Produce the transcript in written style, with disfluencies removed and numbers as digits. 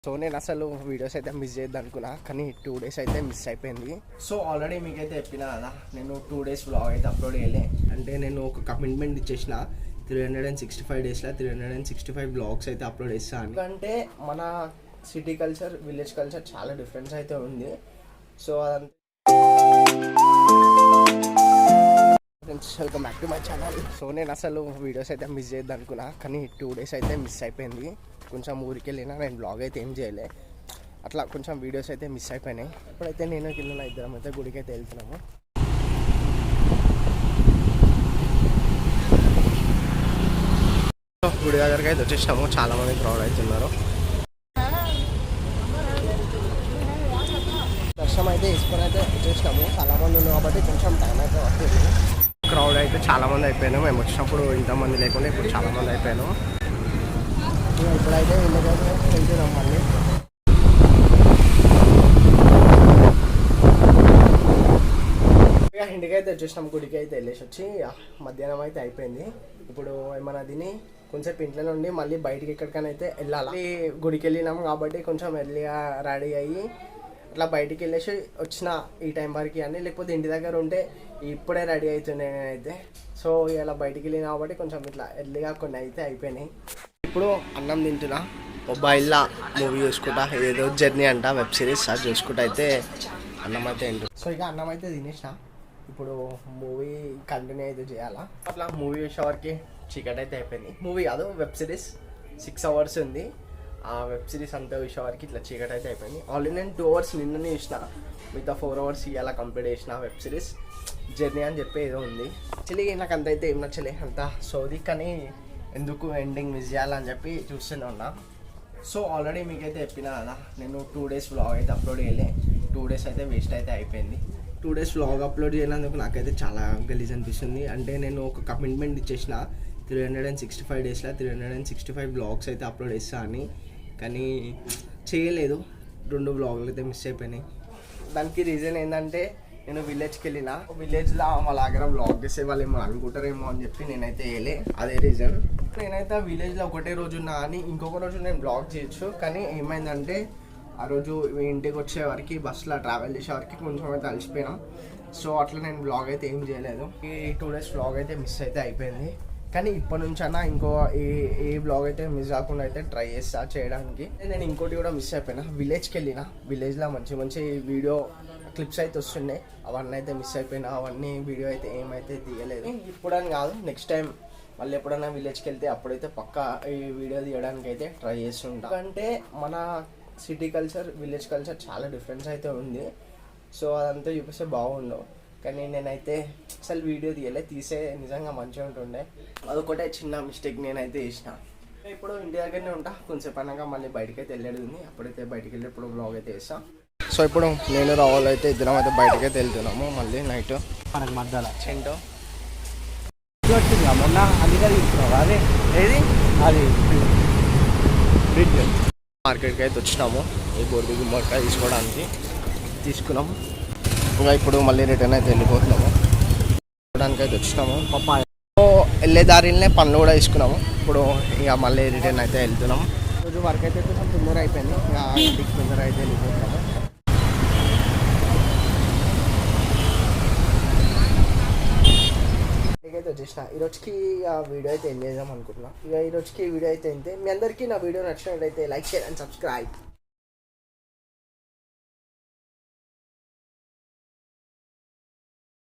So నేను అసలు videos అయితే మిస్ చేయొద్దు అనుకున్నా, కానీ 2 days అయితే మిస్ అయిపోయింది. సో ఆల్రెడీ మీకైతే చెప్పినా కదా, నేను 2 days వ్లాగ్ అయితే అప్లోడ్ చేయలే. అంటే నేను ఒక కమిట్మెంట్ ఇచ్చేసిన 365 daysలో 365 వ్లాగ్స్ అయితే అప్లోడ్ చేస్తాను. ఎందుకంటే మన సిటీ కల్చర్, విలేజ్ కల్చర్ చాలా డిఫరెన్స్ అయితే ఉంది. సో అదంతా friends, welcome back to my channel. So నేను అసలు వీడియోస్ అయితే మిస్ చేయొద్దు అనుకున్నా, కానీ 2 days అయితే మిస్ అయిపోయింది. కొంచెం ఊరికి వెళ్ళినా, నేను బ్లాగ్ అయితే ఏం చేయలే. అట్లా కొంచెం వీడియోస్ అయితే మిస్ అయిపోయినాయి. ఇప్పుడైతే నేను కింద ఇద్దరం అయితే గుడికి అయితే వెళ్తున్నాము. గుడి దగ్గరికి అయితే వచ్చేసినాము. చాలామంది క్రౌడ్ అవుతున్నారు. దర్శనం అయితే తీసుకొని అయితే వచ్చేసినాము. చాలామంది ఉన్నారు కాబట్టి కొంచెం టైం అయితే వస్తుంది. క్రౌడ్ అయితే చాలామంది అయిపోయాను. మేము వచ్చినప్పుడు ఇంతమంది లేకుండా ఇప్పుడు చాలామంది అయిపోయాను. ఇప్పుడైతే ఇళ్ళకైతే వెళ్తున్నాం మళ్ళీ. ఇక ఇంటికి అయితే వచ్చేసినాం. గుడికి అయితే వెళ్ళేసి వచ్చి మధ్యాహ్నం అయితే అయిపోయింది. ఇప్పుడు ఏమన్నా తిని కొంచెం ఇంట్లో నుండి మళ్ళీ బయటికి ఎక్కడికైనా అయితే వెళ్ళాలి. గుడికి వెళ్ళినాం కాబట్టి కొంచెం ఎర్లీగా రెడీ అయ్యి అట్లా బయటికి వెళ్ళేసి వచ్చిన ఈ టైం వరకు అని, లేకపోతే ఇంటి దగ్గర ఉంటే ఇప్పుడే రెడీ అవుతుండే నేనైతే. సో ఇలా బయటికి వెళ్ళినా కాబట్టి కొంచెం ఇట్లా ఎర్లీగా కొన్ని అయితే అయిపోయినాయి. ఇప్పుడు అన్నం తింటున్నా. మొబైల్లో మూవీ చూసుకుంటా, ఏదో జర్నీ అంట వెబ్ సిరీస్ అది చూసుకుంటా అయితే అన్నం అయితే తింటున్నా. సో ఇక అన్నం అయితే తినేసిన. ఇప్పుడు మూవీ కంటిన్యూ అయితే చేయాలా. అట్లా మూవీ చూసేవారికి చీకటి అయితే అయిపోయింది. మూవీ కాదు, వెబ్ సిరీస్ 6 hours ఉంది. ఆ వెబ్ సిరీస్ అంతా చూసేవారికి ఇట్లా చీకటి అయితే అయిపోయింది. ఆల్రెడీ నేను 2 hours నిన్ననే చూసిన, మిగతా 4 hours ఇవాళ కంప్లీట్ చేసిన. వెబ్ సిరీస్ జర్నీ అని చెప్పి ఏదో ఉంది. యాక్చువల్లీ నాకు అంత అయితే ఏం నచ్చలే, అంత సోది. కానీ ఎందుకు ఎండింగ్ మిస్ చేయాలని చెప్పి చూస్తూనే ఉన్నా. సో ఆల్రెడీ మీకైతే చెప్పినా కదా, నేను 2 days వ్లాగ్ అయితే అప్లోడ్ చేయలే. 2 days అయితే వేస్ట్ అయితే అయిపోయింది. 2 days వ్లాగ్ అప్లోడ్ చేయనందుకు నాకైతే చాలా గలీజ్ అనిపిస్తుంది. అంటే నేను ఒక కమిట్మెంట్ ఇచ్చేసిన 365 daysలో 365 వ్లాగ్స్ అయితే అప్లోడ్ చేస్తా అని, కానీ చేయలేదు. 2 వ్లాగులు అయితే మిస్ అయిపోయినాయి. దానికి రీజన్ ఏంటంటే, నేను విలేజ్కి వెళ్ళిన, విలేజ్లో వాళ్ళ దగ్గర వ్లాగ్ చేసే వాళ్ళు ఏమో అనుకుంటారేమో అని చెప్పి నేనైతే వేయలే. అదే రీజన్. నేనైతే విలేజ్లో ఒకటే రోజు ఉన్నా అని ఇంకొక రోజు నేను వ్లాగ్ చేయొచ్చు. కానీ ఏమైందంటే, ఆ రోజు ఇంటికి వచ్చేవారికి బస్సులో ట్రావెల్ చేసేవారికి కొంచెం అయితే అలసిపోయినాం. సో అట్లా నేను వ్లాగ్ అయితే ఏం చేయలేదు. ఈ 2 days వ్లాగ్ అయితే మిస్ అయితే అయిపోయింది. కానీ ఇప్పటి నుంచి అన్నా ఇంకో ఏ వ్లాగ్ అయితే మిస్ కాకుండా అయితే ట్రై చేస్తా చేయడానికి. నేను ఇంకోటి కూడా మిస్ అయిపోయినా, విలేజ్కి వెళ్ళిన. విలేజ్లో మంచి మంచి వీడియో క్లిప్స్ అయితే వస్తున్నాయి, అవన్నీ అయితే మిస్ అయిపోయినా. అవన్నీ వీడియో అయితే ఏమైతే తీయలేదు. ఇప్పుడని కాదు, నెక్స్ట్ టైం మళ్ళీ ఎప్పుడైనా విలేజ్కి వెళ్తే అప్పుడైతే పక్కా ఈ వీడియో తీయడానికి అయితే ట్రై చేస్తుంటా. అంటే మన సిటీ కల్చర్, విలేజ్ కల్చర్ చాలా డిఫరెన్స్ అయితే ఉంది. సో అదంతా చూపిస్తే బాగుండవు. కానీ నేనైతే అసలు వీడియో తీసే నిజంగా మంచిగా ఉంటుండే. అదొకటే చిన్న మిస్టేక్ నేనైతే చేసిన. ఇప్పుడు ఇంటి దగ్గరనే ఉంటా. కొంచెం పనగా మళ్ళీ బయటకి అయితే వెళ్ళేది ఉంది. అప్పుడైతే బయటకు వెళ్ళి ఇప్పుడు బ్లాగ్ అయితే వేస్తాం. సో ఇప్పుడు నేను రావాలి అయితే ఇద్దరం అయితే బయటకి అయితే వెళ్తున్నాము. మళ్ళీ నైట్ మనకి మధ్యలో చెంటో మొన్న అందుకే తీసుకున్నావు. అదే ఏది అది బ్రిడ్జ్ మార్కెట్కి అయితే వచ్చినాము. ఈ బోర్డు గుమ్మడికాయ తీసుకోవడానికి తీసుకున్నాము. ఇంకా ఇప్పుడు మళ్ళీ రిటర్న్ అయితే వెళ్ళిపోతున్నాము. చూడడానికి అయితే వచ్చినాము. పప్పాయ వెళ్ళే దారిలోనే పనులు కూడా తీసుకున్నాము. ఇప్పుడు ఇక మళ్ళీ రిటర్న్ అయితే వెళ్తున్నాము. రోజు వర్క్ అయితే కొంచెం తొందర అయిపోయింది. ఇంకా ఇంటికి తొందర అయితే వెళ్ళిపోతున్నాము. ఇంటికైతే వచ్చేసిన. ఈరోజుకి ఆ వీడియో అయితే ఎంజాయ్ చేద్దాం అనుకుంటున్నాను. ఇక ఈరోజుకి వీడియో అయితే అంతే. మీ అందరికీ నా వీడియో నచ్చినట్లయితే లైక్, షేర్ అండ్ సబ్స్క్రైబ్.